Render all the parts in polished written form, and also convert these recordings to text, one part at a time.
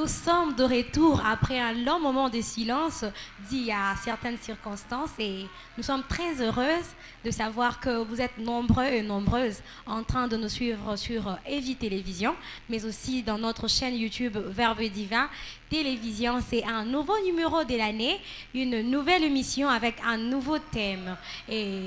Nous sommes de retour après un long moment de silence dû à certaines circonstances et nous sommes très heureuses de savoir que vous êtes nombreux et nombreuses en train de nous suivre sur Evi Télévision, mais aussi dans notre chaîne YouTube Verbe Divin Télévision. C'est un nouveau numéro de l'année, une nouvelle émission avec un nouveau thème. Et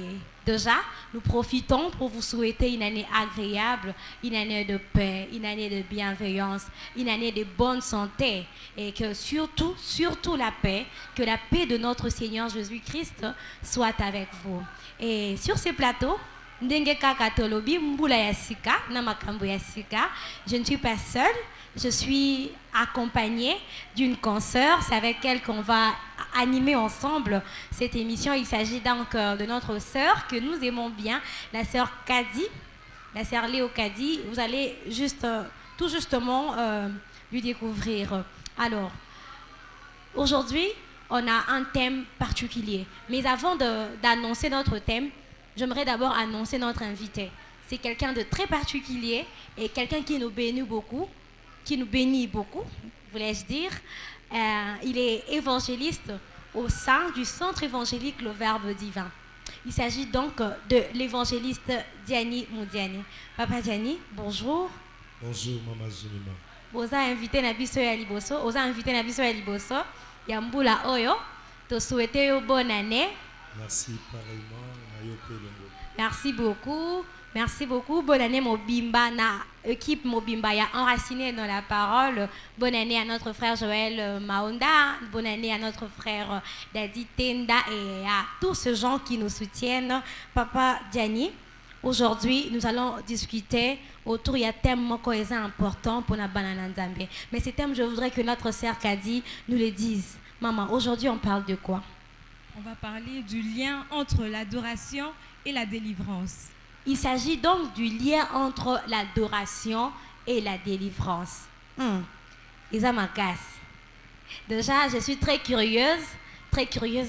déjà, nous profitons pour vous souhaiter une année agréable, une année de paix, une année de bienveillance, une année de bonne santé et que surtout, surtout la paix, que la paix de notre Seigneur Jésus-Christ soit avec vous. Et sur ce plateau, ndenge kaka tolobi mbula ya sika na makambo ya sika, je ne suis pas seule. Je suis accompagnée d'une consoeur, c'est avec elle qu'on va animer ensemble cette émission. Il s'agit donc de notre sœur que nous aimons bien, la sœur Kadi, la sœur Léo Kadi. Vous allez tout justement lui découvrir. Alors, aujourd'hui, on a un thème particulier. Mais avant d'annoncer notre thème, j'aimerais d'abord annoncer notre invité. C'est quelqu'un de très particulier et quelqu'un qui nous bénit beaucoup. Voulais-je dire. Il est évangéliste au sein du centre évangélique Le Verbe Divin. Il s'agit donc de l'évangéliste Diani Moudiani. Papa Diani, bonjour. Bonjour, Maman Jemima. Vous avez invité Nabiso ya Liboso. Yambula Oyo. Te souhaiter une bonne année. Merci pareillement. Merci beaucoup. Merci beaucoup. Bonne année, Mobimba, na équipe Mobimba, y a enraciné dans la parole. Bonne année à notre frère Joël Maonda. Bonne année à notre frère Dadi Tenda et à tous ces gens qui nous soutiennent. Papa Diani, aujourd'hui, nous allons discuter autour d'un thème important pour la banane Nzambe. Mais ce thème, je voudrais que notre sœur Kadi nous le dise. Maman, aujourd'hui, on parle de quoi? On va parler du lien entre l'adoration et la délivrance. Il s'agit donc du lien entre l'adoration et la délivrance. Isa Makas. Déjà, je suis très curieuse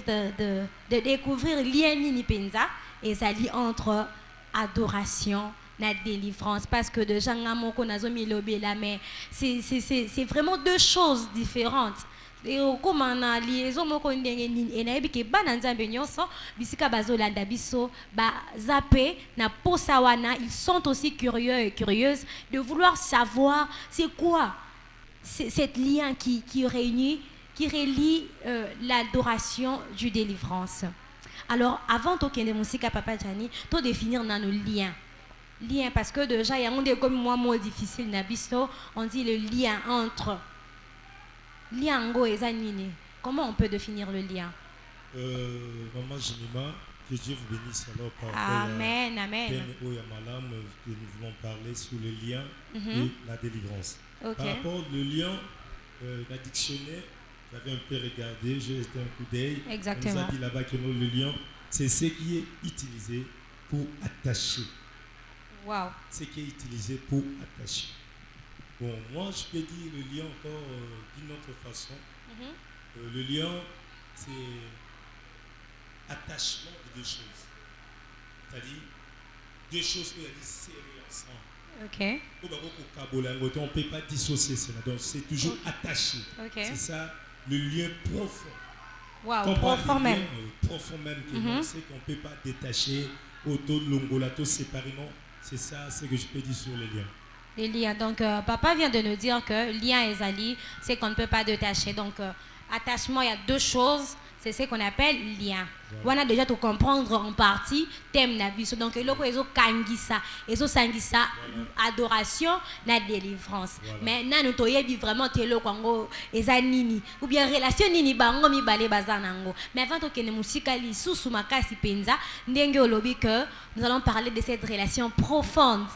de découvrir lien Nini Penza et ça lie entre adoration et la délivrance. Parce que déjà, mais c'est vraiment deux choses différentes. Et comme on a liaison moko ndenge nini enayebi ke bana nzambe nyonso bisika bazolanda biso ba zappé na posa wana, ils sont aussi curieux et curieuses de vouloir savoir c'est quoi cet lien qui relie l'adoration du délivrance. Alors avant to kende musika Papa Diani, to définir na nos liens parce que déjà il y a un des comme moi mot difficile na biso, on dit le lien entre Liango et Zanini. Comment on peut définir le lien? Maman Jemima, que Dieu vous bénisse alors par Amen, amen. que nous voulons parler sur le lien et la délivrance. Okay. Par rapport au lien, la dictionnaire, j'avais un peu regardé, j'ai jeté un coup d'œil. Exactement. On nous a dit là-bas que le lien, c'est ce qui est utilisé pour attacher. Wow. Ce qui est utilisé pour attacher. Bon, moi, je peux dire le lien encore d'une autre façon. Le lien, c'est attachement de deux choses. C'est-à-dire, deux choses qui sont serrées ensemble. Ok. On ne peut pas dissocier cela. Donc, c'est toujours attaché. Okay. C'est ça, le lien profond. Wow, profond même. Profond même. C'est qu'on ne peut pas détacher, auto-longolato séparément. C'est ça, ce que je peux dire sur le lien. Les liens. Donc, papa vient de nous dire que lien et zali, c'est qu'on ne peut pas détacher. Donc, attachement, il y a deux choses. C'est ce qu'on appelle lien. On a déjà tout comprendre en partie thème nabiso. Donc, il y a kangisa, sangisa, adoration, na délivrance. Mais nous avons vraiment telo kwango ezanini ou bien relation nini bango mi balé bazanango. Mais avant que nous musikali susu makasi penza, ndenge olobi que nous allons parler de cette relation profonde.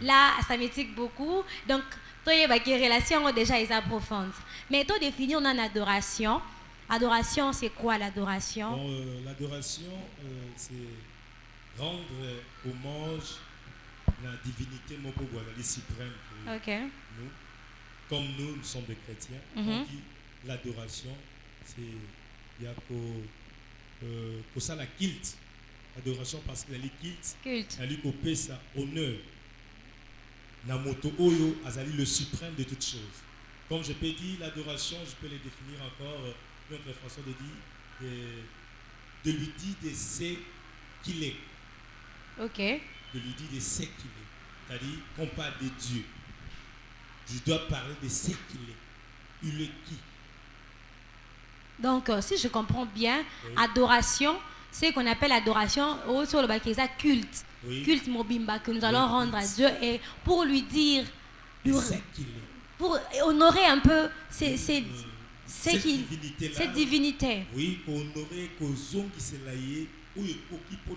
Là, ça m'étique beaucoup. Donc, les relations déjà profondes. Mais tout définir on a l'adoration. Adoration, c'est quoi l'adoration? L'adoration, c'est rendre hommage à la divinité la suprême. Okay. Nous, comme nous sommes des chrétiens, on dit l'adoration, c'est il y a pour ça la culte. Adoration parce que la culte, elle est ça honneur. Namoto Oyo Azali le suprême de toutes choses. Comme je peux dire, l'adoration, je peux le définir encore, notre façon de dire, de lui dire de ce qu'il est. Ok. De lui dire de ce qu'il est. C'est-à-dire qu'on parle de Dieu. Je dois parler de ce qu'il est. Il est qui? Donc, si je comprends bien, oui. Adoration, c'est qu'on appelle adoration au sur le bakéza culte. Oui. Culte mobimba que nous allons rendre à Dieu et pour lui dire, pour honorer un peu cette divinité. Oui, pour honorer qu'aux qui se laïe, ou qui pour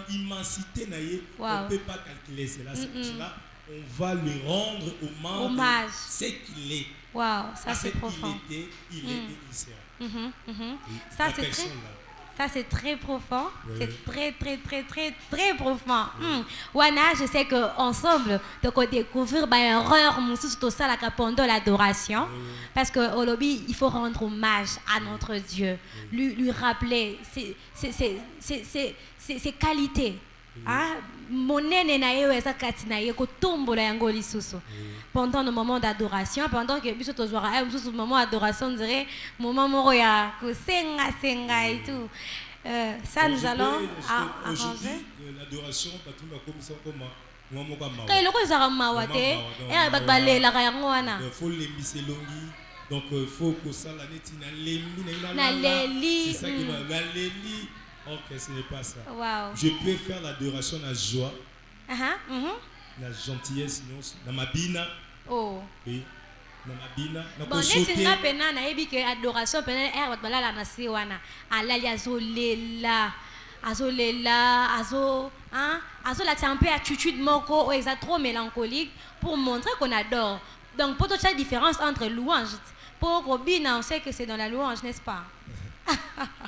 immensité naïe, on ne peut pas calculer cela. Cela, on va lui rendre hommage. C'est qu'il est. Waouh, ça c'est profond. Il est et il sera. Ça c'est très profond. Oui. C'est très profond. Wana, je sais qu'ensemble, on va découvrir une erreur pendant l'adoration. Oui. Parce que au lobby, il faut rendre hommage à notre Dieu. Oui. Lui rappeler ses qualités. Pendant le moment d'adoration, pendant que le moment d'adoration, on dirait moment moroya senga et tout. Ça nous allons arranger. L'adoration, donc il faut que ça la c'est ça qui va l'eli. Ok, ce n'est pas ça. Wow. Je peux faire l'adoration dans la joie, dans la gentillesse, dans ma bina. Oh. Oui. Dans ma bina. Bon, les gens pena na ebi que adoration pena batbala na si wana. Alali azolela la tempé attitude moko ou est trop mélancolique pour montrer qu'on adore. Donc pour toute la différence entre louange, pour Robina, on sait que c'est dans la louange, n'est-ce pas?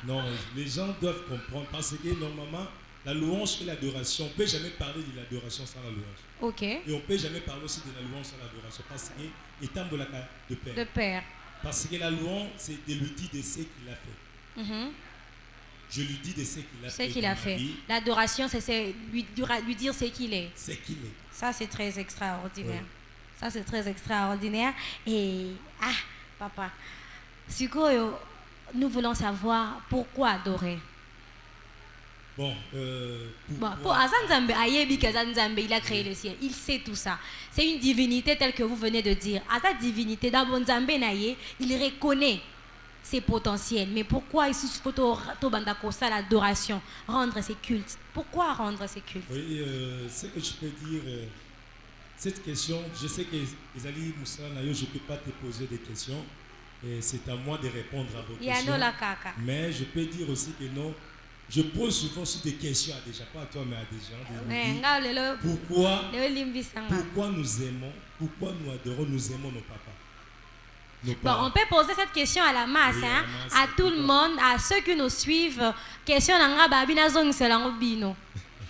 Non, les gens doivent comprendre parce que normalement, la louange et l'adoration, on ne peut jamais parler de l'adoration sans la louange. Ok. Et on ne peut jamais parler aussi de la louange sans l'adoration parce que étant de père. De père. Parce que la louange, c'est de lui dire de ce qu'il a fait. Je lui dis de ce qu'il a fait. Ce qu'il a fait. L'adoration, c'est lui dire ce qu'il est. Ce qu'il est. Ça, c'est très extraordinaire. Oui. Ça, c'est très extraordinaire. Et, papa, nous voulons savoir pourquoi adorer. Bon, pour Azanzambe, il a créé le ciel. Il sait tout ça. C'est une divinité telle que vous venez de dire. À sa divinité, dans Bonzambe Naye, il reconnaît ses potentiels. Mais pourquoi il faut l'adoration, rendre ses cultes? Pourquoi rendre ses cultes? Oui, ce que je peux dire, cette question, je sais que Ezali Moussa Nayo, je ne peux pas te poser des questions. Et c'est à moi de répondre à vos questions. Mais je peux dire aussi que non, je pose souvent des questions à des gens, pas à toi mais à des gens. Pourquoi nous aimons, pourquoi nous adorons, nous aimons nos papas? Bon, on peut poser cette question à la masse, oui, à tout le monde, à ceux qui nous suivent. Question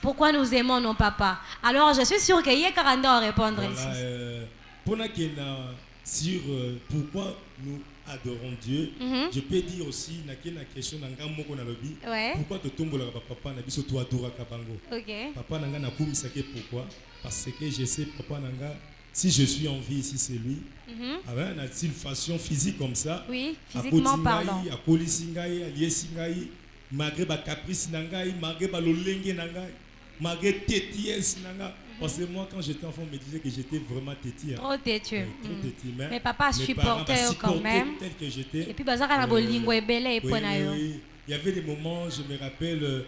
pourquoi nous aimons nos papas? Alors je suis sûre qu'il y a 40 ans à répondre ici. Pour sur pourquoi nous adorons Dieu, je peux dire aussi la question pourquoi tu tombes là papa na biso toi adora kabango. Papa nanga na kumisake pourquoi? Parce que je sais papa nanga si je suis en vie ici c'est lui. Avec une façon physique comme ça. Oui, physiquement parlant. A kolisingai, a liesingai, malgré ba caprice nangai, malgré ba lolenge nangai, malgré tétiès nanga. Parce que moi, quand j'étais enfant, on me disait que j'étais vraiment têtu. Trop têtu. Trop têtu. Mais papa supportait quand même. Tel que j'étais. Et puis, il y avait des moments, je me rappelle,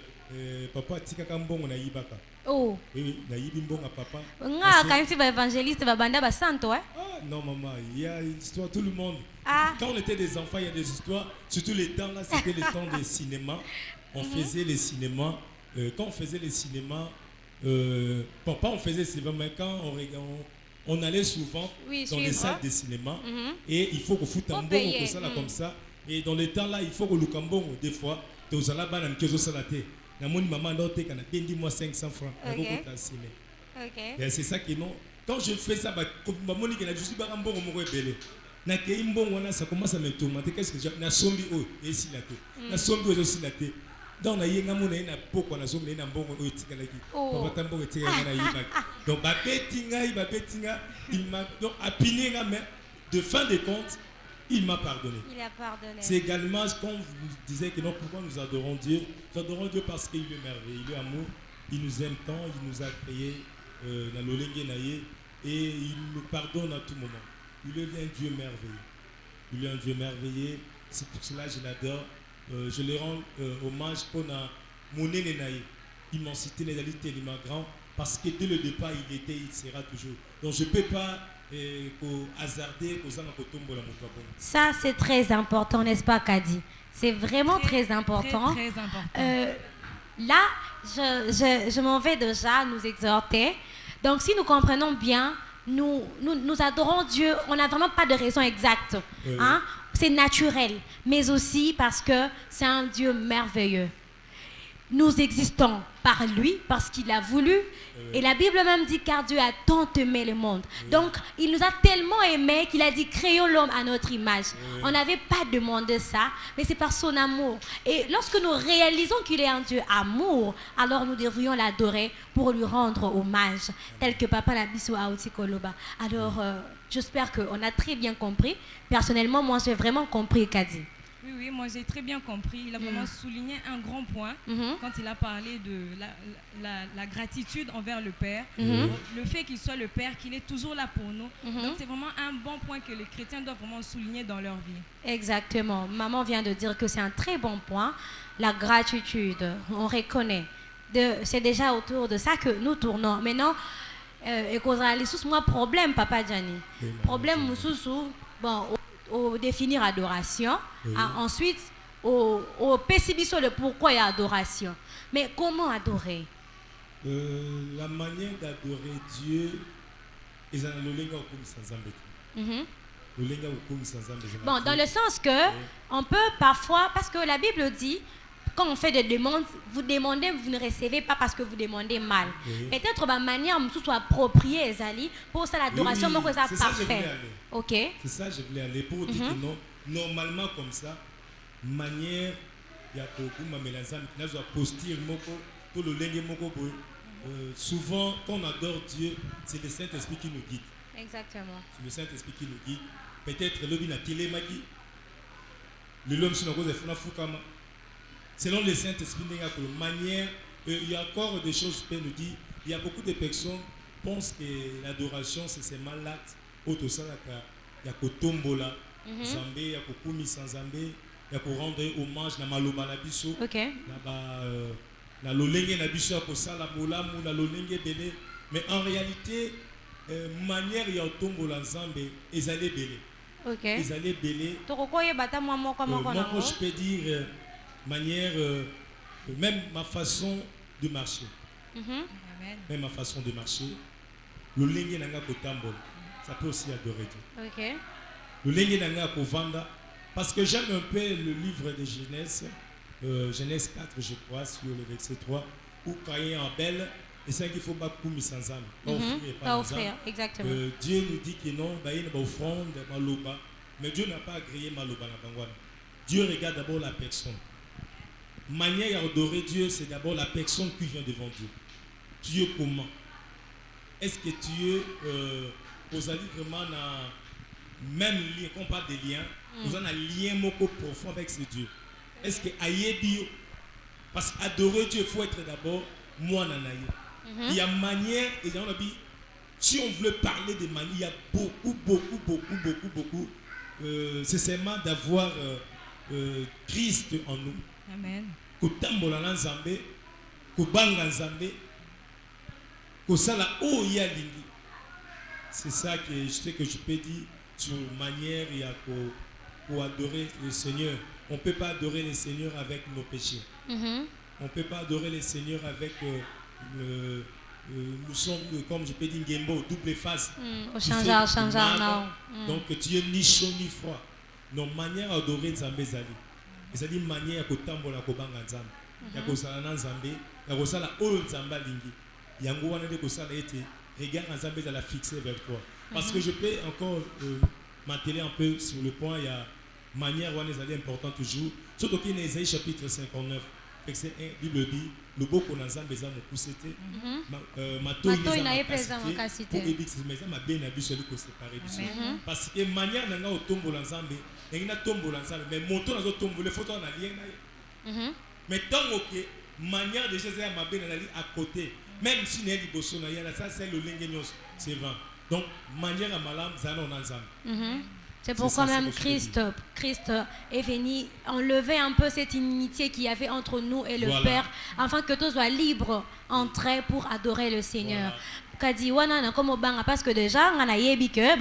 papa tika kambongo na yibaka. Oh. Oui, na yibimbonga papa. Quand tu vas évangéliste, va banda ba santo, hein? Ah non maman, il y a une histoire tout le monde. Quand on était des enfants, il y a des histoires. Surtout les temps là, c'était les temps des cinémas. On faisait les cinémas. Quand on faisait les cinémas. Pas on faisait cinéma, mais quand on allait souvent dans les salles de cinéma et il faut qu'on foute un bon comme ça et dans les temps là il faut que le cambon des fois aux alabas na mkezo salate na moni maman ndote kana bendi moi 500 francs et c'est ça qui non quand je fais ça bah moni que na je suis ba mbongo moko ebele na ke mbongo na ça commence à me tourmenter qu'est-ce que j'ai na sombi o et si la na sombi o aussi la Donc na yenga mo na poko na zomo na mbongo o etikalaki papa tambongo etikala na yima donc ba betinga il m'a donc apininga mais de fin de compte il m'a pardonné. Il a pardonné. C'est également comme vous disiez que non, pourquoi nous adorons Dieu. Nous adorons Dieu parce qu'il est merveilleux, il est amour, il nous aime tant, il nous a créés dans l'olenge naïe et il nous pardonne à tout moment. Il est un Dieu merveilleux. Il est un Dieu merveilleux. C'est pour cela que je l'adore. Je lui rends hommage pour mon aîné naïe. Immensité, les alités, il est grand parce que dès le départ il était, il sera toujours. Donc je ne peux pas ça c'est très important, n'est-ce pas, Kadi? C'est vraiment très important. Très important. Là, je m'en vais déjà nous exhorter. Donc, si nous comprenons bien, nous adorons Dieu. On n'a vraiment pas de raison exacte. Hein? C'est naturel, mais aussi parce que c'est un Dieu merveilleux. Nous existons par lui, parce qu'il a voulu. Et la Bible même dit car Dieu a tant aimé le monde. Donc, il nous a tellement aimés qu'il a dit créons l'homme à notre image. On n'avait pas demandé ça, mais c'est par son amour. Et lorsque nous réalisons qu'il est un Dieu amour, alors nous devrions l'adorer pour lui rendre hommage, tel que Papa Labiso Aouti Koloba. Alors, j'espère qu'on a très bien compris. Personnellement, moi, j'ai vraiment compris, Kadi. Oui, moi j'ai très bien compris. Il a vraiment souligné un grand point quand il a parlé de la gratitude envers le Père. Le fait qu'il soit le Père, qu'il est toujours là pour nous. Donc c'est vraiment un bon point que les chrétiens doivent vraiment souligner dans leur vie. Exactement. Maman vient de dire que c'est un très bon point. La gratitude, on reconnaît. C'est déjà autour de ça que nous tournons. Maintenant, et causera les sous moi problème, Papa Gianni. Problème sous bon. Au définir adoration, ensuite au pessimisme le pourquoi il y a adoration. Mais comment adorer? La manière d'adorer Dieu est dans le lenga comme sans embêtement. Bon, dans le sens que on peut parfois, parce que la Bible dit, quand on fait des demandes, vous demandez, vous ne recevez pas parce que vous demandez mal. Peut-être ma manière soit appropriée, Ezali, pour ça l'adoration, moi que ça parfait. Ok. C'est ça que je voulais aller pour dire que non, normalement comme ça, manière, il y a beaucoup de mélanzam, il y a posture, pour le lengue moko. Souvent, quand on adore Dieu, c'est le Saint-Esprit qui nous guide. Exactement. C'est le Saint-Esprit qui nous guide. Peut-être le bin a télémaki, le l'homme sur la cause de Fukama. Selon le Saint-Esprit, il y a encore des choses que nous dire. Il y a beaucoup de personnes qui pensent que l'adoration, c'est seulement l'acte. Autre ça, il y a Kotombola, Zambé, il y a Kokumi sans Zambé, il y a rendre hommage à Maloba Nabiso. Na Lolenge Nabiso, à Kosala Molamu, na Lolenge Belé. Mais en réalité, manière il y a Tombola Zambé, ils allaient belé. Ils allaient belé. Moi, je peux dire. Manière, même ma façon de marcher. Même ma façon de marcher. Le lengue nanga kotambol, ça peut aussi adorer Dieu. Le lengue nanga kovanda, parce que j'aime un peu le livre de Genèse, Genèse 4, je crois, sur le verset 3, où Caïn en Abel, et c'est qu'il faut pas couper sans âme. Pas offrir, exactement. Dieu nous dit que non, il y a une offrande, maloba, mais Dieu n'a pas agréé maloba na bangwana. Dieu regarde d'abord la personne. Manière d'adorer Dieu, c'est d'abord la personne qui vient devant Dieu. Dieu comment? Est-ce que Dieu, vous avez vraiment même lien, quand on parle de lien, vous avez un lien beaucoup profond avec ce Dieu? Est-ce que Aïe parce qu'adorer Dieu, il faut être d'abord moi nanaïe. Il y a manière, et dans la Bible, si on veut parler de manière, il y a beaucoup. C'est seulement d'avoir Christ en nous. Amen. Kotambola na Nzambe, kobanga Nzambe, kosala oya lingi. C'est ça que je sais que je peux dire sur manière pour adorer le Seigneur. On ne peut pas adorer le Seigneur avec nos péchés. On ne peut pas adorer le Seigneur avec nous sommes, comme je peux dire, Gembo, double face. Non. Donc tu es ni chaud ni froid. Nos manières d'adorer Nzambe Zali. C'est une manière à kotambola kobanga Nzambe. Ya kosala na Nzambe, ya kosala oyo Nzambe lingi. Yango wana de kosala ete regarde Nzambe dans la fixer vers toi. Parce que je peux encore m'atteler un peu sur le point, il y a manière wana est importante toujours. Surtout qu'il y a Ésaïe chapitre 59. verset 1, Bible dit, le beau qu'on a ensemble, les hommes c'était mato il n'a pas cité pour éviter mais ça m'a bien habitué celui qu'on séparer du sol parce que manière n'a pas tomber l'ensemble et n'a tomber l'ensemble mais monton n'a tomber les photos n'a rien mais tant que manière de Jésus m'a bien aller à côté même si n'est liboso n'a rien ça c'est le linguenos c'est vrai donc manière à malam ça on ensemble. C'est pourquoi même Christ est venu enlever un peu cette inimitié qu'il y avait entre nous et le Père, afin que tous soient libres, entrés pour adorer le Seigneur. Parce que déjà, on a dit que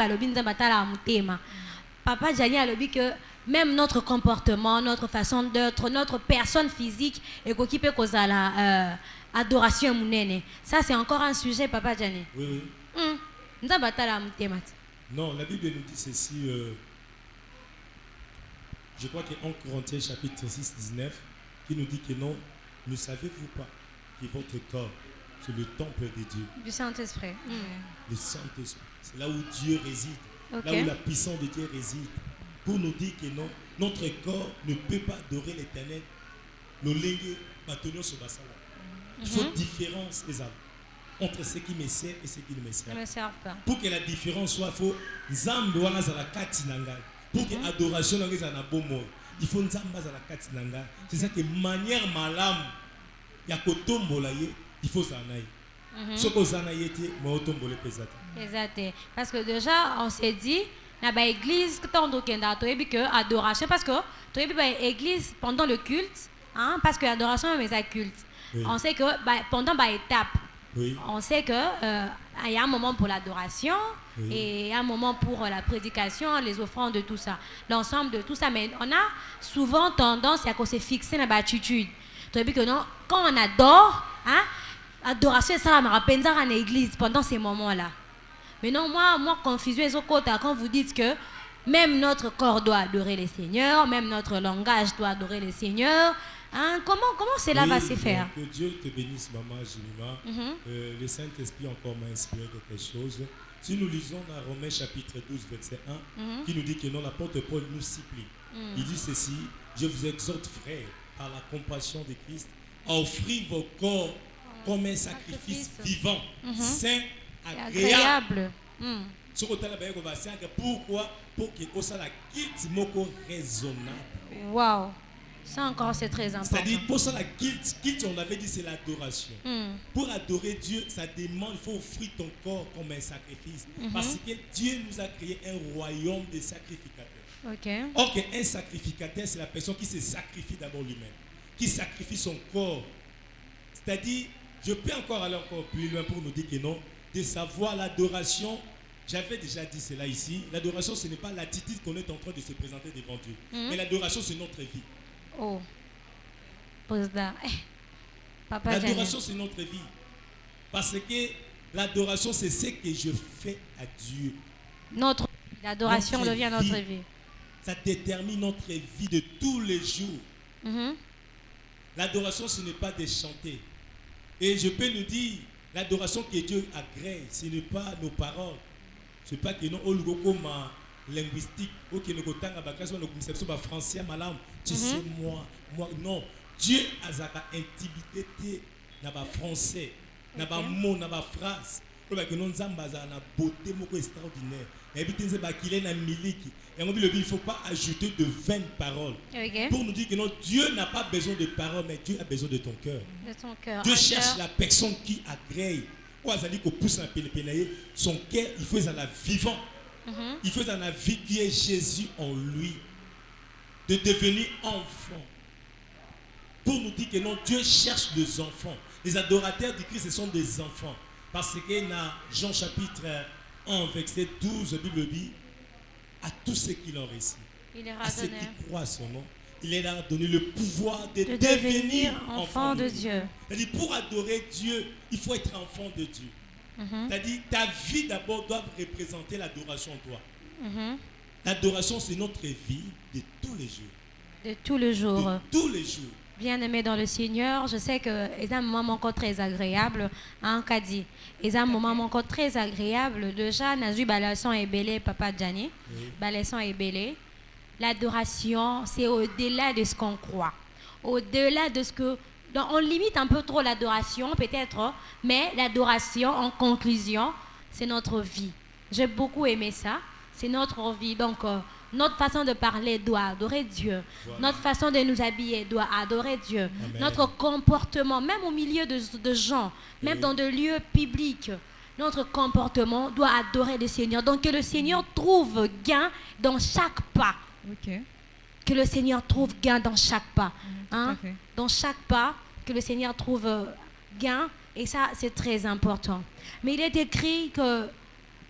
Papa Gianni a dit que même notre comportement, notre façon d'être, notre personne physique, et qu'on peut causer la adoration mounene. Ça, c'est encore un sujet, Papa Gianni. Oui. Non, la Bible nous dit ceci, je crois qu'en Corinthiens chapitre 6, 19, qui nous dit que non, ne savez-vous pas que votre corps, c'est le temple de Dieu. Du Saint-Esprit. Le Saint-Esprit, c'est là où Dieu réside, là où la puissance de Dieu réside. Pour nous dire que non, notre corps ne peut pas adorer l'Éternel. Le lingue, bâtonnier sur Bassala. Il faut différence, les âmes. Entre ceux qui me servent et ceux qui ne me servent pas. Pour que la différence soit, il faut Nzambe wana za la katinanga. Pour que l'adoration soit na bomo, il faut Nzambe za la katinanga. C'est ça que manière malam ya kotombola ye, il faut zanaï. Ce que zanaï était, mais otombole pesate. Exact. Parce que déjà on s'est dit na ba église tant dokenda to ebi que adoration parce que to ebi ba église pendant le culte, hein, parce que l'adoration est un culte. Oui. On sait que pendant ba étape. Oui. On sait que y a un moment pour l'adoration et un moment pour la prédication, les offrandes, de tout ça, l'ensemble de tout ça. Mais on a souvent tendance à se fixer dans l'attitude. Tu as vu que non, quand on adore, hein, adoration ça me rappelle ça en église pendant ces moments-là. Mais non, moi confusion et quand vous dites que même notre corps doit adorer le Seigneur, même notre langage doit adorer le Seigneur. Hein, comment cela va se faire? Que Dieu te bénisse, maman Jimima. Le Saint-Esprit encore m'a inspiré quelque chose. Si nous lisons dans Romains chapitre 12, verset 1, qui nous dit que non, l'apôtre Paul nous supplie. Il dit ceci, je vous exhorte, frères, par la compassion de Christ, à offrir vos corps comme un sacrifice vivant, saint, agréable. Pourquoi? Pour que ça la quitte moko raisonnable. Wow. Ça encore, c'est très important. C'est-à-dire, pour ça, la guilt, on avait dit, c'est l'adoration. Pour adorer Dieu, ça demande, il faut offrir ton corps comme un sacrifice. Parce que Dieu nous a créé un royaume de sacrificateurs. Or, un sacrificateur, c'est la personne qui se sacrifie d'abord lui-même, qui sacrifie son corps. C'est-à-dire, je peux encore aller encore plus loin pour nous dire que non, de savoir l'adoration. J'avais déjà dit cela ici. L'adoration, ce n'est pas l'attitude qu'on est en train de se présenter devant Dieu. Mais l'adoration, c'est notre vie. Oh, président. Papa l'adoration, c'est notre vie. Parce que l'adoration, c'est ce que je fais à Dieu. L'adoration devient notre vie. Ça détermine notre vie de tous les jours. L'adoration, ce n'est pas de chanter. Et je peux nous dire, l'adoration que Dieu agrée, ce n'est pas nos paroles. Ce n'est pas que nous, linguistique, français, tu sais, moi, non. Dieu a sa intimité, n'a pas français, n'a pas mot, n'a pas phrase. Il y a une beauté extraordinaire. Il ne faut pas ajouter de 20 paroles. Pour nous dire que non, Dieu n'a pas besoin de paroles, mais Dieu a besoin de ton cœur. Dieu cherche la personne qui agrée. Son cœur, il faut la vivant. Il faut dans la vie qui est Jésus en lui, de devenir enfant. Pour nous dire que non, Dieu cherche des enfants. Les adorateurs du Christ, ce sont des enfants. Parce que dans Jean chapitre 1, verset 12, la Bible dit, à tous ceux qui l'ont reçu, à ceux qui croient son nom, il leur a donné le pouvoir de devenir enfant de Dieu. C'est-à-dire, pour adorer Dieu, il faut être enfant de Dieu. C'est-à-dire, ta vie d'abord doit représenter l'adoration en toi. L'adoration, c'est notre vie de tous les jours. De tous les jours. De tous les jours. Bien-aimé dans le Seigneur, je sais que c'est un moment encore très agréable. Hein, Kadi. C'est un moment encore très agréable. Déjà, Nazu Balasson est belé, Papa Gianni. Balasson est belé. L'adoration, c'est au-delà de ce qu'on croit. Au-delà de ce que Donc on limite un peu trop l'adoration peut-être, mais l'adoration en conclusion, c'est notre vie. J'ai beaucoup aimé ça, c'est notre vie. Donc notre façon de parler doit adorer Dieu. Voilà. Notre façon de nous habiller doit adorer Dieu. Amen. Notre comportement, même au milieu de gens, même dans des lieux publics, notre comportement doit adorer le Seigneur. Donc que le Seigneur trouve gain dans chaque pas. Okay. Que le Seigneur trouve gain dans chaque pas. Hein? Dans chaque pas, que le Seigneur trouve gain. Et ça, c'est très important. Mais il est écrit que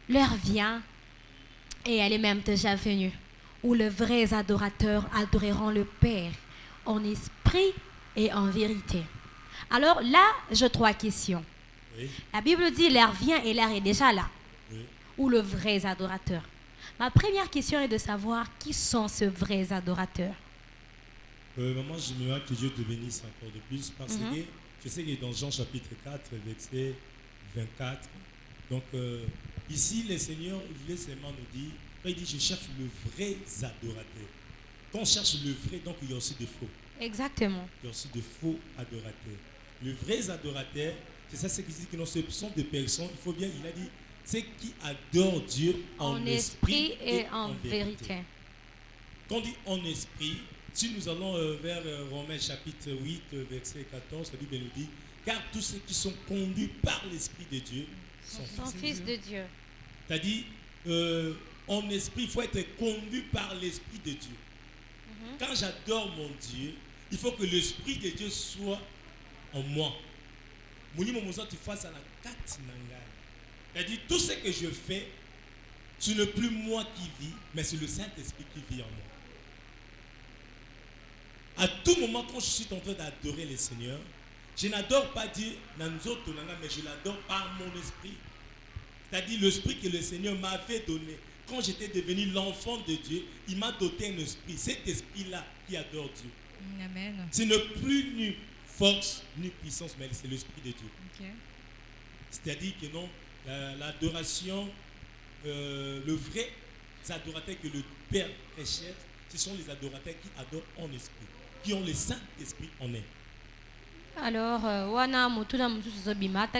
l'heure vient, et elle est même déjà venue, où les vrais adorateurs adoreront le Père en esprit et en vérité. Alors là, j'ai 3 questions. Oui. La Bible dit l'heure vient et l'heure est déjà là. Oui. Où le vrai adorateur. Ma première question est de savoir qui sont ces vrais adorateurs. Maman, j'aimerais que Dieu te bénisse encore de plus parce que je sais que dans Jean chapitre 4, verset 24, donc ici, le Seigneur voulait seulement nous dire, il dit, je cherche le vrai adorateur. Quand on cherche le vrai, donc il y a aussi des faux. Exactement. Il y a aussi de faux adorateurs. Le vrai adorateur, c'est ça ce qui dit que non, ce sont des personnes, il faut bien, il a dit, c'est qui adorent Dieu en esprit et en vérité. Quand on dit en esprit, si nous allons vers Romains chapitre 8, verset 14, la Bible nous dit, car tous ceux qui sont conduits par l'Esprit de Dieu sont fils de Dieu. C'est-à-dire, en esprit, il faut être conduit par l'Esprit de Dieu. Quand j'adore mon Dieu, il faut que l'Esprit de Dieu soit en moi. C'est-à-dire, tout ce que je fais, ce n'est plus moi qui vis, mais c'est le Saint-Esprit qui vit en moi. À tout moment, quand je suis en train d'adorer le Seigneur, je n'adore pas Dieu, mais je l'adore par mon esprit. C'est-à-dire l'esprit que le Seigneur m'avait donné. Quand j'étais devenu l'enfant de Dieu, il m'a doté un esprit. Cet esprit-là qui adore Dieu. Amen. Ce n'est plus ni force, ni puissance, mais c'est l'esprit de Dieu. Okay. C'est-à-dire que non, l'adoration, le vrai adorateur que le Père recherche, ce sont les adorateurs qui adorent en esprit, qui ont le Saint-Esprit en eux. Alors,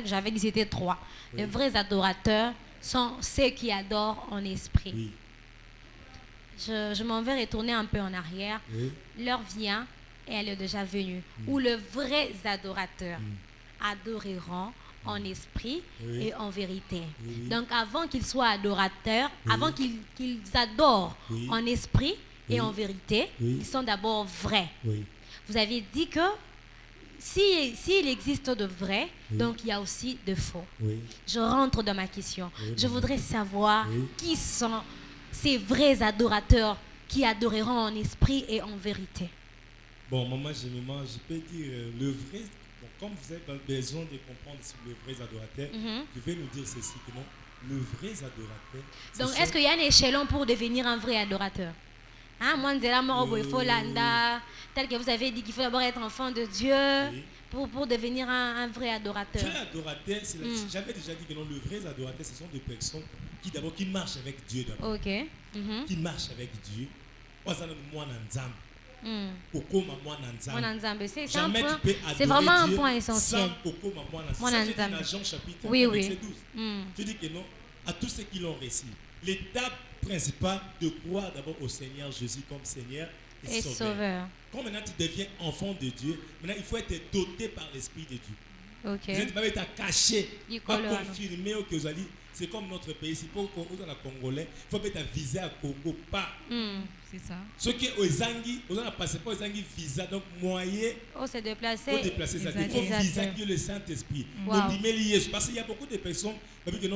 j'avais dit c'était 3. Oui. Les vrais adorateurs sont ceux qui adorent en esprit. Oui. Je m'en vais retourner un peu en arrière. Oui. L'heure vient et elle est déjà venue. Où les vrais adorateurs adoreront en esprit et en vérité. Oui. Donc avant qu'ils soient adorateurs, avant qu'ils adorent en esprit et en vérité, ils sont d'abord vrais. Oui. Vous avez dit que s'il existe de vrai, donc il y a aussi de faux. Oui. Je rentre dans ma question. Je voudrais savoir qui sont ces vrais adorateurs qui adoreront en esprit et en vérité. Bon, maman, je peux dire le vrai. Bon, comme vous avez besoin de comprendre le vrai adorateur, je vais nous dire ceci que non, le vrai adorateur. Donc, est-ce qu'il y a un échelon pour devenir un vrai adorateur? Hein, moi, il faut l'anda, tel que vous avez dit qu'il faut d'abord être enfant de Dieu pour devenir un vrai adorateur. Vrai adorateur, j'avais déjà dit que non, le vrai adorateur, ce sont des personnes qui marchent avec Dieu d'abord. Ok. Qui marchent avec Dieu. C'est vraiment un point essentiel. Jean chapitre oui. verset 12. Tu dis que non, à tous ceux qui l'ont reçu, l'étape principale de croire d'abord au Seigneur Jésus comme Seigneur et Sauveur. Quand maintenant tu deviens enfant de Dieu, maintenant il faut être doté par l'Esprit de Dieu. Okay. Vous n'êtes pas caché, pas confirmé que vous allez. C'est comme notre pays, c'est pour qu'on soit congolais, il faut être visé à Congo, pas. C'est ça. Ceux qui aux Zangi, on a passé pas aux Zangi visa, donc moyen. Se déplacer. Il faut visa qui est le Saint-Esprit. Parce qu'il y a beaucoup de personnes qui disent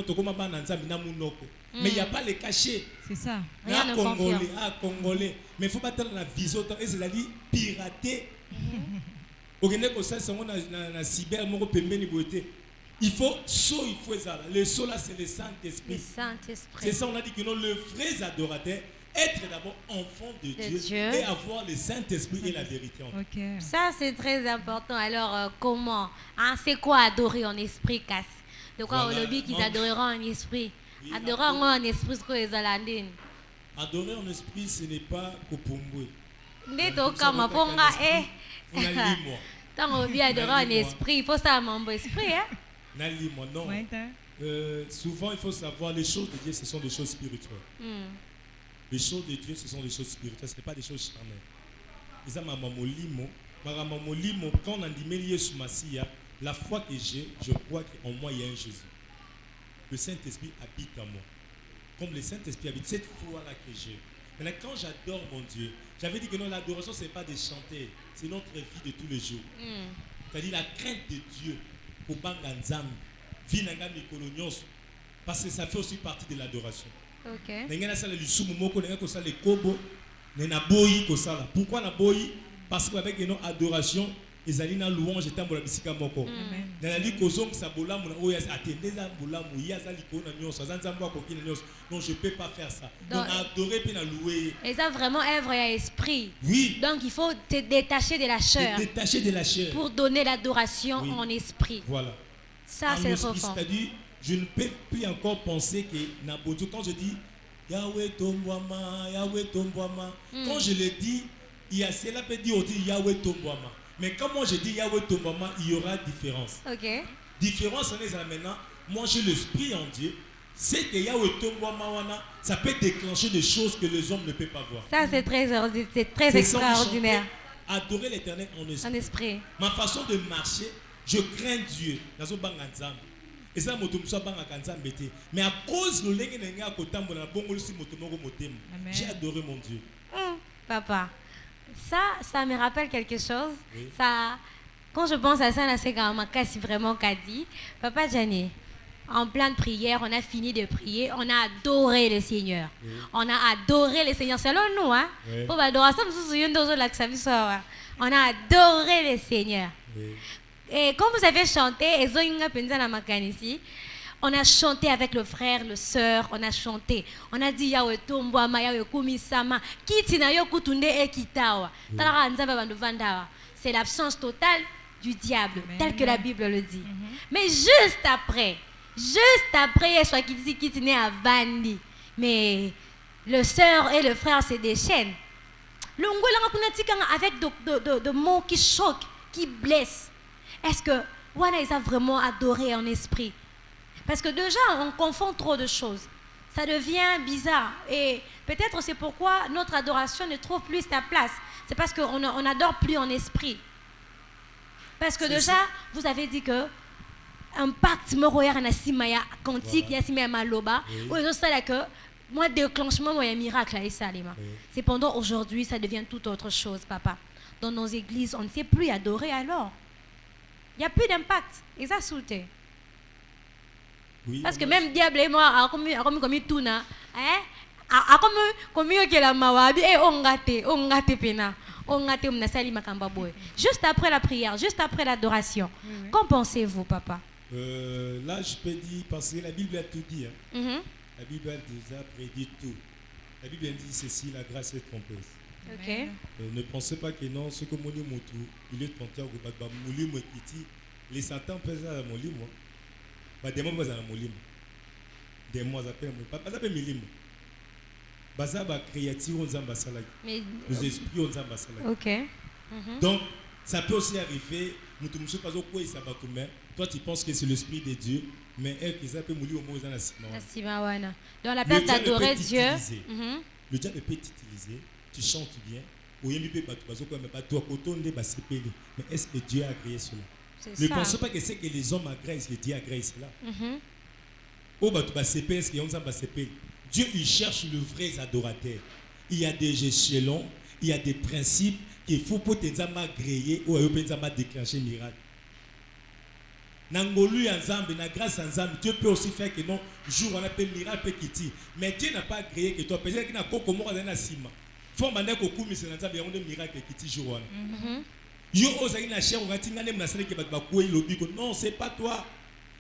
mais il n'y a pas les cachets. C'est ça. Congolais. Mais il ne faut pas être dans la vision, et c'est la vie pirater. Il faut ça. Le saut là, c'est le Saint-Esprit. C'est ça, on a dit que non, le vrai adorateur, être d'abord enfant de Dieu et avoir le Saint-Esprit et la vérité en nous. Ça, c'est très important. Alors, comment c'est quoi adorer en esprit, Cass? De quoi on dit qu'ils adoreront en esprit? Adoreront en esprit, ce que les Hollandais. Adorer en esprit, ce n'est pas Kopumbwe. Tant on vit adorer en esprit, il faut ça un bon esprit. Hein? Non. Souvent, il faut savoir, les choses de Dieu, ce sont des choses spirituelles. Les choses de Dieu, ce sont des choses spirituelles, ce n'est pas des choses charnelles. Quand on a dit la foi que j'ai, je crois qu'en moi, il y a un Jésus. Le Saint-Esprit habite en moi. Comme le Saint-Esprit habite, cette foi-là que j'ai. Maintenant, quand j'adore mon Dieu, j'avais dit que non, l'adoration, ce n'est pas de chanter, c'est notre vie de tous les jours. C'est-à-dire la crainte de Dieu pour Banganzam, parce que ça fait aussi partie de l'adoration. Pourquoi la boyi? Parce qu'avec une adoration, ils allaient dans louange et dans la bisika moko. Dans la likozong sabola mon oya attendez za bola mo yaza likona nyonso za nzambo akokina nyonso. Donc je peux pas faire ça. Donc adorer puis na louer. Et ça vraiment œuvre et esprit. Oui. Donc il faut te détacher de la chair. Détacher de la chair. Pour donner l'adoration en esprit. Voilà. Ça c'est profond. C'est-à-dire je ne peux plus encore penser que Nabodu quand je dis Yahweh Tombouama, Yahweh Tombouama. Quand je le dis, il y a cela peut dire aussi Yahweh Tombouama. Mais quand moi je dis Yahweh Tombouama, il y aura différence. Ok. Différence en est maintenant, moi j'ai l'esprit en Dieu. C'est que Yahweh Tombouama, ça peut déclencher des choses que les hommes ne peuvent pas voir. Ça c'est très extraordinaire. Adorer l'Éternel en esprit. En esprit. Ma façon de marcher, je crains Dieu. Et ça, mais à cause de j'ai adoré mon Dieu. Papa, ça me rappelle quelque chose. Oui. Ça, quand je pense à ça, c'est quand même vraiment qu'a dit. Papa Gianni, en pleine prière, on a fini de prier, on a adoré le Seigneur. Oui. On a adoré le Seigneur, selon nous. Hein? Oui. On a adoré le Seigneur. Oui. Et quand vous avez chanté, on a chanté avec le frère, le sœur, on a chanté. On a dit Yahweh Tombouama, Yahweh Kumisama, Kitina Yokutunde Ekitawa. C'est l'absence totale du diable, tel que la Bible le dit. Mais juste après, Yeshua qui dit Kitine à Bandi. Mais le sœur et le frère se déchaînent. Avec de mots qui choquent, qui blessent. Est-ce que Wana ils a vraiment adoré en esprit? Parce que déjà, on confond trop de choses. Ça devient bizarre. Et peut-être c'est pourquoi notre adoration ne trouve plus sa place. C'est parce qu'on n'adore plus en esprit. Parce que déjà, ça. Vous avez dit que un pacte moroyar na simaya quantique ya simaya maloba ou ils ont ça là que moi déclenchement moi un miracle à Salima. Cependant aujourd'hui, ça devient tout autre chose, papa. Dans nos églises, on ne sait plus adorer alors. Il n'y a plus d'impact. Et ça sauté. Oui, parce que même diable et moi, a comme tout na, a comme que la mawabi et on gâte pena, on gâte mnasali makamba boy. Juste après la prière, juste après l'adoration. Qu'en pensez-vous, papa? Là, je peux dire parce que la Bible a tout dit. Hein. La Bible a déjà prédit tout. La Bible dit ceci, la grâce est trompeuse. Okay. Ne pensez pas que non, ce que mon motu, il est tenté au baba moulimo kiti, les Satan peuvent à molimo. Ba des mots à molimo. Des mots appellent pas appelle milimo. Baza ba créatif on zamba salaki. Les esprits on zamba salaki. OK. Donc ça peut aussi arriver, nous te monsieur pas au quoi ça va mais toi tu penses que c'est l'esprit de Dieu, mais elle qui s'appelle mouli au mot dans la ciment. La ciment dans la place d'adorer Dieu. Le diable peut t'utiliser. Tu chantes bien, mais est-ce que Dieu a agréé cela? Ne pensez pas que c'est que les hommes agréent, que Dieu agrée cela. Dieu il cherche le vrai adorateur. Il y a des échelons, il y a des principes qu'il faut pour te agréer ou déclencher miracle. Nangolu ensemble, na grâce ensemble, Dieu peut aussi faire que non, jour on appelle miracle petit. Mais Dieu n'a pas agréé que toi, peut-être qu'il n'a pas comment dans la cima. Faut mander ko kumi c'est nzambe yango miracle petit jour wana. Yo ozali na cher ngati ngane mnasale ke ba ko lobi ko non c'est pas toi.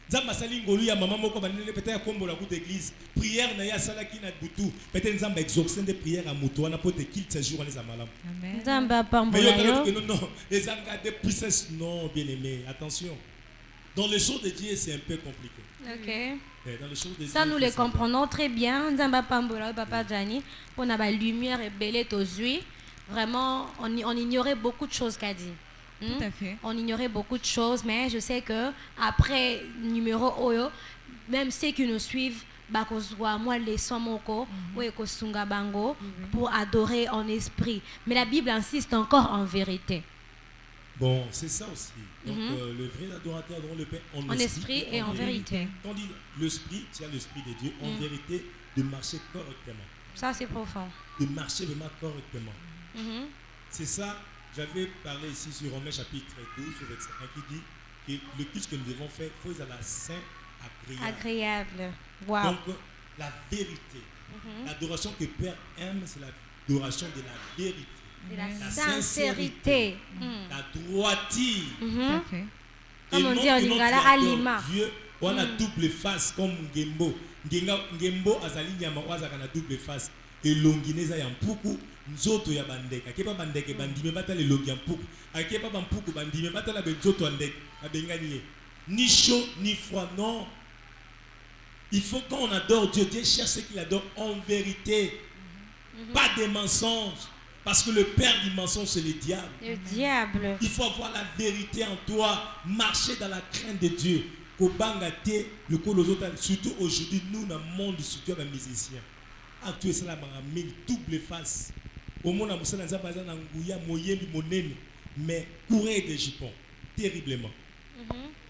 Nzamba sali ngolu ya maman moko banene peut-être kombo la route d'église. Prière na ya sala ki na butu. Peut-être nzamba exaucer des prières à mutu wana pour te quitter ce jour les amalam. Amen. Nzamba pambola yo. Non, les anga de puissance non bien-aimé. Attention. Dans les choses de Dieu, c'est un peu compliqué. OK. Dans les choses de ça, Dieu, nous les comprenons très bien. Nzamba pambola papa Gianni, on a la lumière et belle aux yeux. Vraiment, on ignorait beaucoup de choses qu'a dit. Tout à fait. On ignorait beaucoup de choses, mais je sais que après numéro Oyo, même ceux qui nous suivent, moi les moko bango pour adorer en esprit. Mais la Bible insiste encore en vérité. Bon, c'est ça aussi. Donc le vrai adorateur adore le Père en esprit et en vérité. Quand on dit l'esprit, tu as l'esprit de Dieu, en vérité, de marcher correctement. Ça c'est profond. De marcher vraiment correctement. C'est ça, j'avais parlé ici sur Romains chapitre 12, verset 1 qui dit que le culte que nous devons faire, il faut être à la saint agréable. Wow. Donc, la vérité. L'adoration que le Père aime, c'est l'adoration de la vérité. De la sincérité. La droiture. Comme on dit en lingala, alima. Dieu, on a double face comme Ngembo. Ngembo azali nyama wazaka na double face. Elongineza ya mpuku, nzoto ya bandeka. Kepa bandeke bandime batala elongi ya mpuku. Akepa bampuku bandime batala benzoto andeka. Abengani ni chaud ni froid, non. Il faut quand on adore Dieu, Dieu cherche ce qu'il adore en vérité. Pas des mensonges. Parce que le père du mensonge, c'est le diable. Le diable. Il faut avoir la vérité en toi. Marcher dans la crainte de Dieu. Surtout aujourd'hui, nous, dans le monde, surtout les musiciens. Actuellement, c'est la double face. Au monde, on a mais courir des jupons. Terriblement.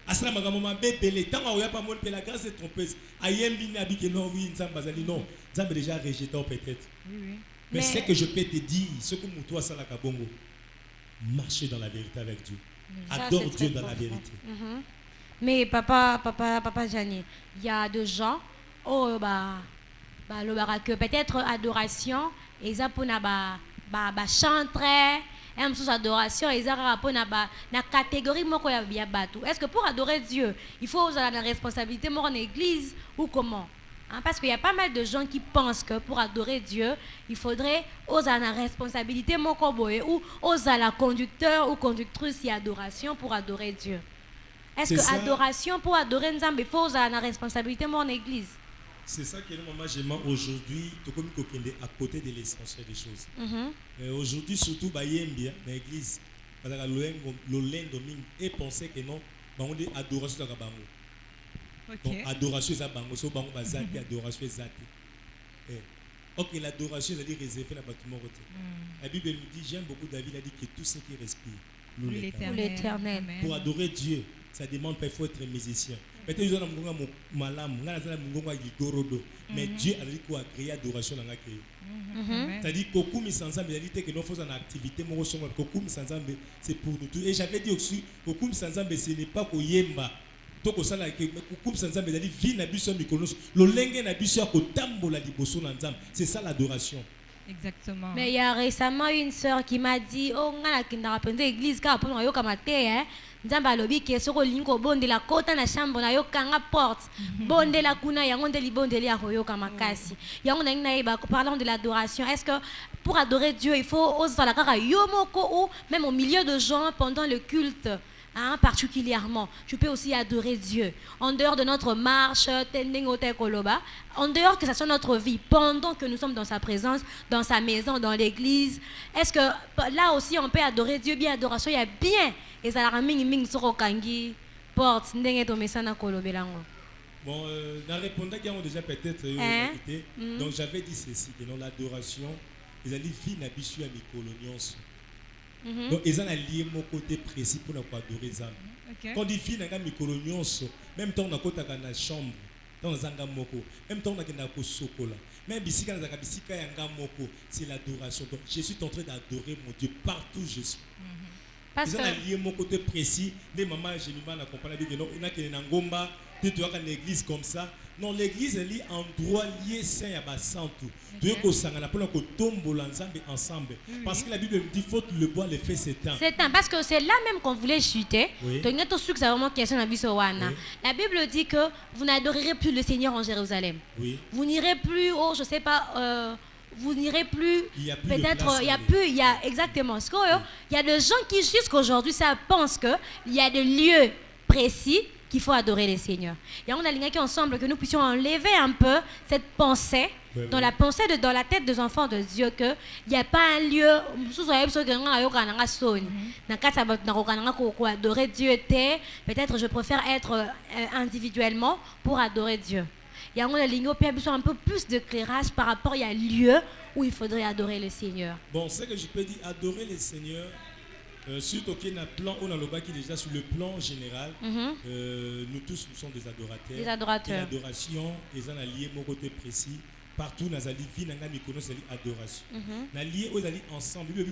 Asala magamoma bébélé tant oya pas mon la grâce est trompeuse ayembi na bi que non oui nzamba zali non nzamba déjà rejeté peut-être mais c'est que je peux te dire ce que toi sala kabongo marcher dans la vérité avec Dieu adore Dieu dans la vérité. Mais papa Jani, il y a des gens que peut-être adoration et ça pour na chanter et sous adoration ils ont na catégorie moko ya batu. Est-ce que pour adorer Dieu il faut avoir la responsabilité en église ou comment parce qu'il y a pas mal de gens qui pensent que pour adorer Dieu il faudrait avoir la responsabilité moko boye ou avoir la conducteur ou conductrice y adoration pour adorer Dieu. Est-ce que adoration pour adorer Nzambe il faut avoir la responsabilité en église? C'est ça que moi j'aime aujourd'hui, à côté de l'essentiel des choses. Aujourd'hui, surtout, dans l'église, et penser que non, on dit adoration à bango. Donc, adoration à bango, so bango bazaki, adoration à ok, l'adoration est réservée à bâtiment. La Bible nous dit, j'aime beaucoup David, il a dit que tout ce qui respire, nous l'Éternel. Pour adorer Dieu, ça demande pas, il faut être musicien. Mais Dieu a dit quoi créer adoration dans la créé. C'est-à-dire que nous faisons une activité, c'est pour nous tous. Et j'avais dit aussi, ce n'est pas pour Yemba. C'est ça l'adoration. Exactement. Mais il y a récemment une sœur qui m'a dit oh ngala kinda pende église ka pour yo kamate nzamba lobi ke soko lingo bonde la kota na chambre na yo kanga porte bonde la kuna yango ndeli bonde ya yo kamakasi yango na ngina parlant de l'adoration. Est-ce que pour adorer Dieu il faut oser la kaka yo moko ou même au milieu de gens pendant le culte particulièrement, tu peux aussi adorer Dieu. En dehors de notre marche, en dehors que ce soit notre vie, pendant que nous sommes dans sa présence, dans sa maison, dans l'église, est-ce que là aussi on peut adorer Dieu? Bien adoration, il y a bien. Et ça la ming soro kangi porte ndenge to mesana kolobelango. Bon, dans répondant qui ont déjà peut-être donc j'avais dit ceci que dans l'adoration, ils allaient vivre la bisu à mikolonions. Donc ils ont lié mon côté précis pour adorer ça. Quand ils filent dans mikolonions, même temps on a côté dans la chambre, dans zanga moko, même temps on a dans sokola. Même bisika dans la bisika yanga moko, c'est l'adoration. Donc je suis en train d'adorer mon Dieu partout où je suis. Parce que lié mon côté précis, les mamans j'ai mis mal accompagné que non, on a que ngomba, tu dois une église comme ça. Non, l'église est en droit lié saint à bassan tout. Tu es qu'au sangana pour que tombe l'ensemble ensemble. Parce que la Bible dit faut le bois le fait c'est temps. C'est temps parce que c'est là même qu'on voulait chuter. Donc il y a tout ce que ça vraiment question à bisowana. La Bible dit que vous n'adorerez plus le Seigneur en Jérusalem. Oui. Vous n'irez plus au je sais pas vous n'irez plus, peut-être il y a exactement ce qu'il y a des gens qui jusqu'aujourd'hui ça pensent que il y a des lieux précis qu'il faut adorer les seigneurs. Et on a ligné ensemble que nous puissions enlever un peu cette pensée dans la pensée dans la tête des enfants de Dieu que il n'y a pas un lieu adorer Dieu. Peut-être je préfère être individuellement pour adorer Dieu. Il y a un peu plus d'éclairage par rapport à un lieu où il faudrait adorer le Seigneur. Bon, c'est que je peux dire adorer le Seigneur. Surtout qu'il y a un plan, on a le bas qui est déjà sur le plan général. Nous tous, nous sommes des adorateurs. Des adorateurs. Et l'adoration, ils ont allié mon côté précis. Partout, nous avons vie, nous avons adoration. Nous avons lié ensemble. Donc,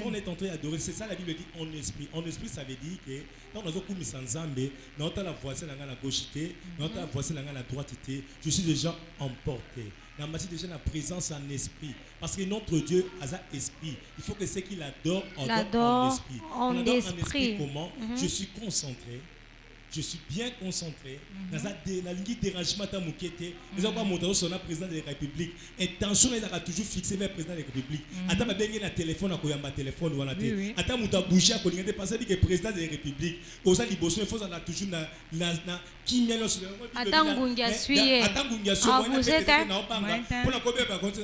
on est en train d'adorer. C'est ça la Bible dit en esprit. En esprit, ça veut dire que quand nous avons mis sans Zambé, nous avons la voici dans la gauchité, nous avons la voici dans la droitité. Je suis déjà emporté. Nous avons déjà la présence en esprit. Parce que notre Dieu a un esprit. Il faut que ce qu'il adore, on adore en esprit. On adore en esprit comment? Je suis concentré. Je suis bien concentré. Dans la ligne de dérangement, nous avons montré sur le président de la République. Intention est toujours fixée vers le président de la République. Attends, ma bien un téléphone, à téléphone ou à la télé. Attends, mon bouché à collier de passer que le président de la République. Aux gens qui bossent, il faut toujours na qui mène sur le. Attends, Gunga suit. Attends, Gunga suit. Vous êtes un. Pour la combien par contre,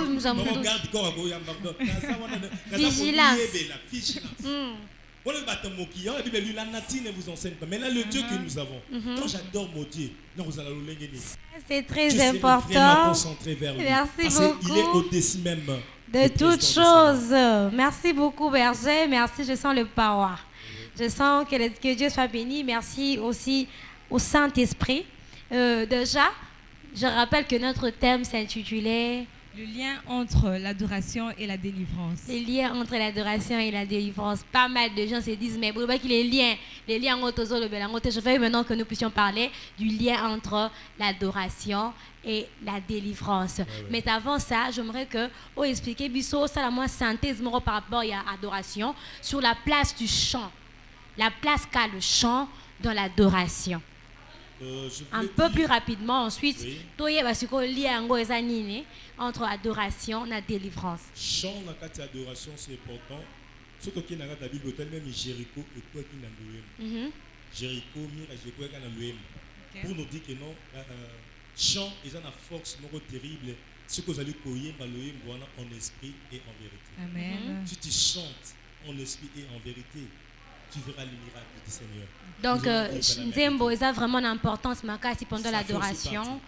nous avons. Garde corps à Vigilance. La Bible, la nature ne vous enseigne pas. Maintenant, le Dieu que nous avons, quand j'adore mon Dieu, vous allez le c'est très important. Merci beaucoup. Il est au-dessus même de toutes choses. Merci beaucoup, berger. Merci, je sens le power. Je sens que Dieu soit béni. Merci aussi au Saint-Esprit. Déjà, je rappelle que notre thème s'intitulait le lien entre l'adoration et la délivrance. Le lien entre l'adoration et la délivrance. Pas mal de gens se disent, mais vous voyez que les liens entre le Belangote. Je veux maintenant que nous puissions parler du lien entre l'adoration et la délivrance. Mais avant ça, j'aimerais que vous expliquiez biso ça la moins synthèse par rapport à l'adoration sur la place du chant. La place qu'a le chant dans l'adoration. Un peu plus rapidement ensuite, oui. Entre adoration et délivrance. Chant dans adoration, c'est important. Surtout qu'il y a la Bible, même Jéricho et quoi qu'il y a Jéricho, Jéricho et quoi pour nous dire que non, chant est une force terrible. Ce que vous allez courir en esprit et en vérité. Amen. Si tu chantes en esprit et en vérité, tu verras les miracles du Seigneur. Donc, Nzembo est vraiment une importance pendant l'adoration.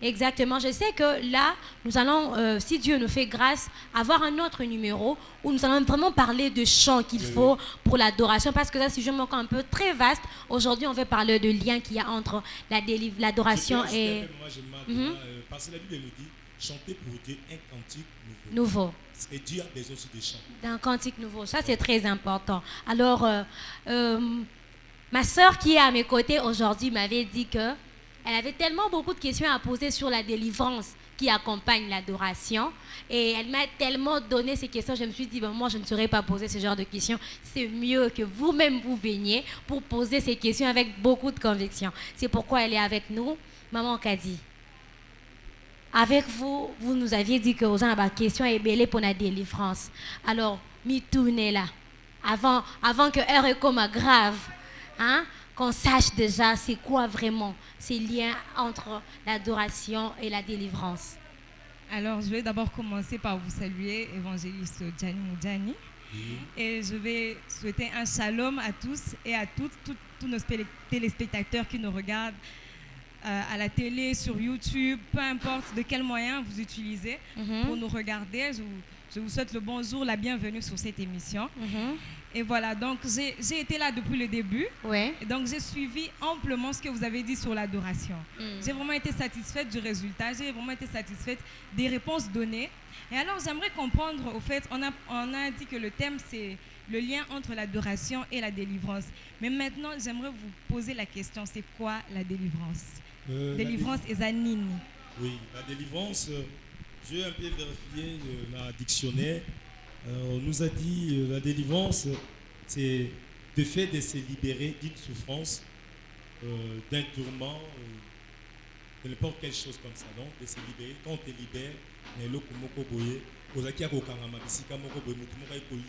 Exactement. Je sais que là, nous allons, si Dieu nous fait grâce, avoir un autre numéro où nous allons vraiment parler de chant qu'il faut pour l'adoration. Parce que là, si je me encore un peu très vaste, aujourd'hui, on veut parler de lien qu'il y a entre l'adoration et... Parce que la Bible nous dit, chanter pour Dieu un cantique nouveau. Et Dieu a besoin aussi de chant. D'un cantique nouveau, ça c'est très important. Alors, ma soeur qui est à mes côtés aujourd'hui m'avait dit que elle avait tellement beaucoup de questions à poser sur la délivrance qui accompagne l'adoration. Et elle m'a tellement donné ces questions, je me suis dit, moi je ne saurais pas poser ce genre de questions. C'est mieux que vous-même vous veniez pour poser ces questions avec beaucoup de conviction. C'est pourquoi elle est avec nous. Maman Kadi. Avec vous, vous nous aviez dit que vous avez une question et belé pour la délivrance. Alors, m'y tournez là. Avant que heure comme grave, hein, qu'on sache déjà c'est quoi vraiment ces liens entre l'adoration et la délivrance. Alors, je vais d'abord commencer par vous saluer, évangéliste Gianni Moudjani. Et je vais souhaiter un shalom à tous et à toutes, tous nos téléspectateurs qui nous regardent à la télé, sur YouTube, peu importe de quel moyen vous utilisez pour nous regarder. Je vous souhaite le bonjour, la bienvenue sur cette émission. Et voilà, donc j'ai été là depuis le début. Et donc j'ai suivi amplement ce que vous avez dit sur l'adoration. J'ai vraiment été satisfaite du résultat, j'ai vraiment été satisfaite des réponses données. Et alors j'aimerais comprendre, au fait, on a dit que le thème c'est le lien entre l'adoration et la délivrance. Mais maintenant, j'aimerais vous poser la question, c'est quoi la délivrance? Délivrance et Zanini. Oui, la délivrance, j'ai un peu vérifié la dictionnaire. On nous a dit la délivrance, c'est le fait de se libérer d'une souffrance, d'un tourment, de n'importe quelle chose comme ça. Donc, de se libérer. Quand on te libère, il y a l'eau qui est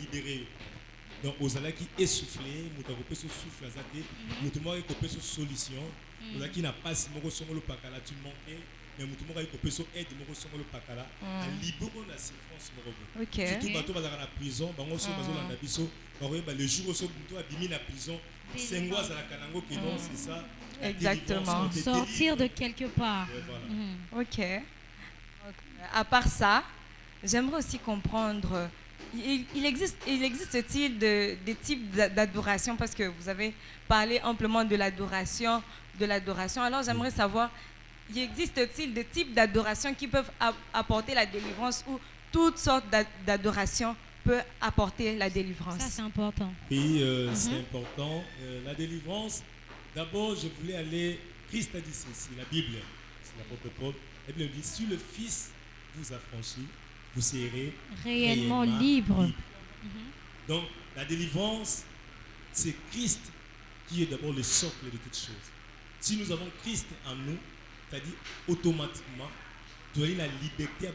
libéré. Donc, aux allants qui essoufflé, nous avons fait ce souffle à Zate, nous avons fait ce solution. Aux allants qui n'a pas si nous sommes le pacala, tu manquais, mais nous avons fait ce aide, nous sommes le pacala, à libérer la souffrance. Surtout, bateau dans la prison, bango so bazo landa biso, le jour où so bateau a bimi la prison, c'est moi à la Kanango qui non, c'est ça. Exactement. Sortir de quelque part. Voilà. Ok. À part ça, j'aimerais aussi comprendre. Il existe-t-il des types d'adoration, parce que vous avez parlé amplement de l'adoration. Alors j'aimerais savoir, il existe-t-il des types d'adoration qui peuvent apporter la délivrance, ou toutes sortes d'adoration peut apporter la délivrance? Ça c'est important. Oui, c'est important. La délivrance, d'abord je voulais aller, Christ a dit ceci, la Bible, c'est l'apôtre Paul, la Bible dit, si le Fils vous affranchit, vous serez réellement libre. Donc, la délivrance, c'est Christ qui est d'abord le socle de toutes choses. Si nous avons Christ en nous, c'est-à-dire automatiquement, tu as la liberté,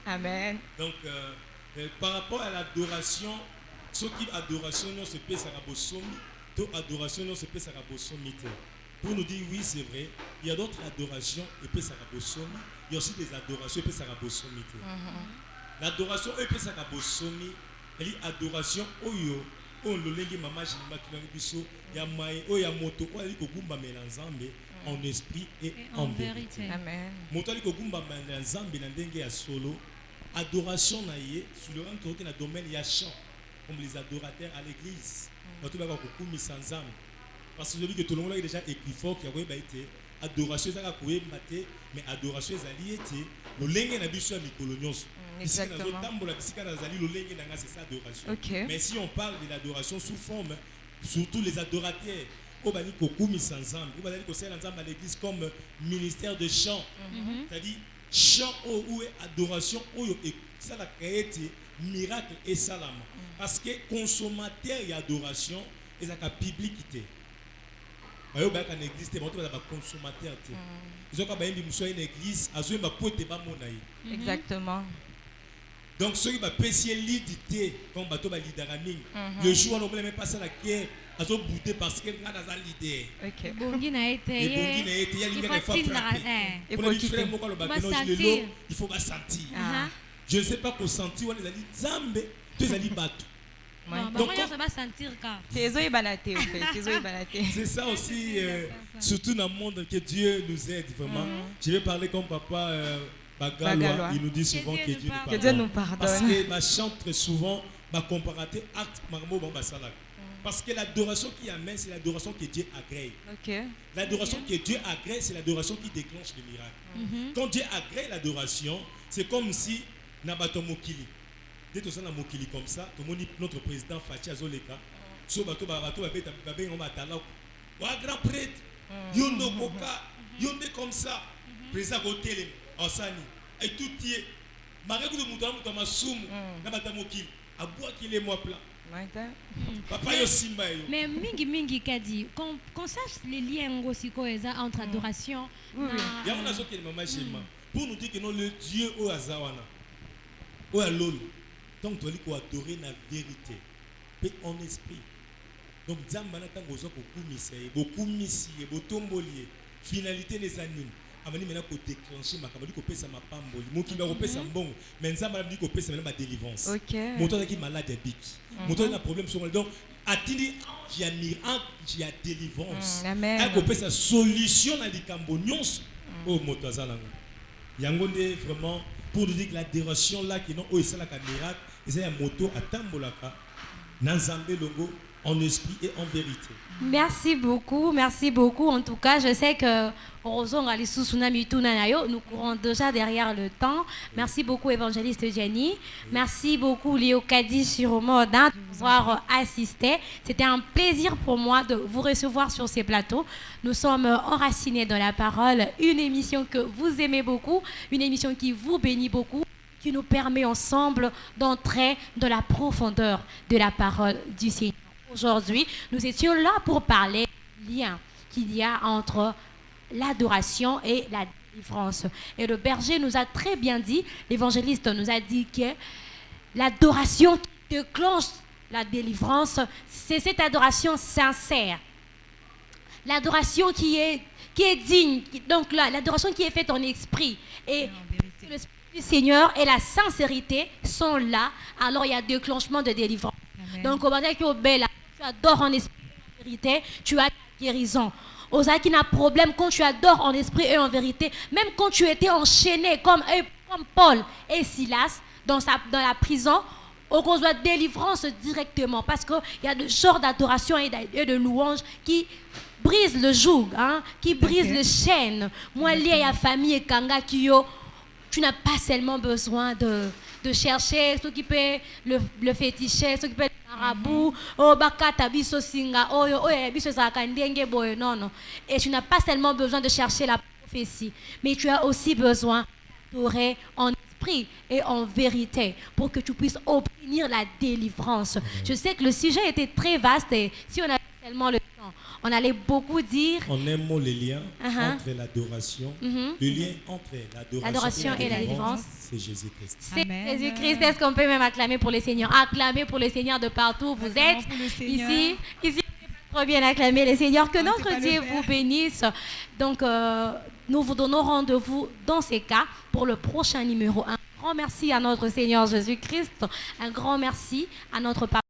Amen. Donc, par rapport à l'adoration, ce qui adoration, non, se paie à bosomi, to adoration, non, se paie à bosomi. Pour nous dire oui, c'est vrai, il y a d'autres adorations et puis ça va bosomi. Il y a aussi des adorations et puis ça va bosomi. L'adoration et puis ça va bosomi, elle est adoration oyo, on le lengi mama jinima tunangi biso, ya mai o ya moto ko ali ko gumba melanzambe en esprit et en vérité. Amen. Moto ali ko gumba melanzambe na ndenge ya solo, adoration na ye sur le rang qui na domaine ya chant comme les adorateurs à l'église. Bato ba ko kumisa nzambe. Parce que je dis que tout le monde a déjà écrit fort qu'il y a été adoration, mais adoration est liée au lengue na biso mi colonios. Exactement. Okay. Mais si on parle de l'adoration sous forme, surtout les adorateurs, au bani kokumi sanzam, au bani kosela nzamba à l'église comme ministère de chant. C'est-à-dire chant ou adoration et ça la créé miracle et salam. Parce que consommateur et adoration et ça publicité. Ils ont consommateur. Ils ont une église, exactement. Donc ceux qui ont spécialité comme bateau lidaraming, le jour où on ne même pas la guerre, ils ont bouté parce que nous avons l'idée. Ok. Il faut pas sentir. Je ne sais pas qu'on sentit, on est allé zambe, tu es allé battre. Donc, ça va sentir car. C'est ça aussi, surtout dans le monde que Dieu nous aide vraiment. Je vais parler comme papa Bagalois, il nous dit souvent que Dieu nous pardonne. Parce que ma chante très souvent, ma comparateur acte marmo bambasalak. Parce que l'adoration qui amène, c'est l'adoration que Dieu agrée. Okay. L'adoration que Dieu agrée, c'est l'adoration qui déclenche le miracle. Quand Dieu agrée l'adoration, c'est comme si Nabato Mokili. Dès que ça na mokili comme ça, tout le monde notre président Fachi Azoleka, so bato babé on matala, wa grand prêtre, yondo koka, yonde comme ça, président Gotelem, Osani, et tout y est. Mareko de mutama mutama sumu, na bata mokili, aboua qu'il est moi plein. Papa yo simba yo. Mais mingi kadi, qu'on sache les liens aussi entre adoration. Il y a un qui est maman chez moi. Pour nous dire que non le Dieu au Azawana, au Alolo. Donc, tu dois adorer la vérité, mais en esprit. Donc, Zambana tangozo beaucoup missier, beaucoup tombolier, finalité les animes. Amani maintenant pour déclencher ma camarade pour payer ma pamboli. Mon qui va payer sa bon, mais Zambana dit qu'on paye sa ma délivrance. Mon tour qui malade est big. Mon tour a un problème sur le donc attili qui a miracle, qui a délivrance. Amen. Elle paye sa solution à l'icambonions. Oh motozalango. Yangonde vraiment pour nous dire que l'adoration là qui non oh c'est la miracle. C'est un moto à Tambolaka, Nanzambe Longo, en esprit et en vérité. Merci beaucoup. En tout cas, je sais que nous courons déjà derrière le temps. Merci beaucoup, évangéliste Jenny. Merci beaucoup, Léo Kadi Shiromoda, de nous avoir assisté. C'était un plaisir pour moi de vous recevoir sur ces plateaux. Nous sommes enracinés dans la parole, une émission que vous aimez beaucoup, une émission qui vous bénit beaucoup, qui nous permet ensemble d'entrer dans la profondeur de la parole du Seigneur. Aujourd'hui, nous étions là pour parler du lien qu'il y a entre l'adoration et la délivrance. Et le berger nous a très bien dit, l'évangéliste nous a dit que l'adoration qui déclenche la délivrance, c'est cette adoration sincère. L'adoration qui est digne, donc l'adoration qui est faite en esprit. Et le Esprit du Seigneur et la sincérité sont là, alors il y a déclenchement de délivrance. Amen. Donc, tu adores en esprit et en vérité, tu as la guérison. Osa qui n'a problème quand tu adores en esprit et en vérité, même quand tu étais enchaîné comme Paul et Silas dans la prison, on reçoit délivrance directement parce qu'il y a de genres d'adoration et de louanges qui brise le joug, qui brise les chaînes. Moi, lié à la famille et Kanga Kiyo, tu n'as pas seulement besoin de chercher ce qui peut le féticher, ce qui peut le marabout, non. Et tu n'as pas seulement besoin de chercher la prophétie, mais tu as aussi besoin d'adorer en esprit et en vérité pour que tu puisses obtenir la délivrance. Je sais que le sujet était très vaste et si on avait tellement le temps, on allait beaucoup dire. On aime le lien entre l'adoration. Le lien entre l'adoration et la délivrance, c'est Jésus-Christ. C'est Jésus-Christ. Est-ce qu'on peut même acclamer pour le Seigneur? Acclamer pour le Seigneur de partout où vous êtes. Ici, trop bien acclamer le Seigneur. Que notre Dieu vous bénisse. Donc, nous vous donnons rendez-vous dans ces cas pour le prochain numéro. Un grand merci à notre Seigneur Jésus-Christ. Un grand merci à notre Papa.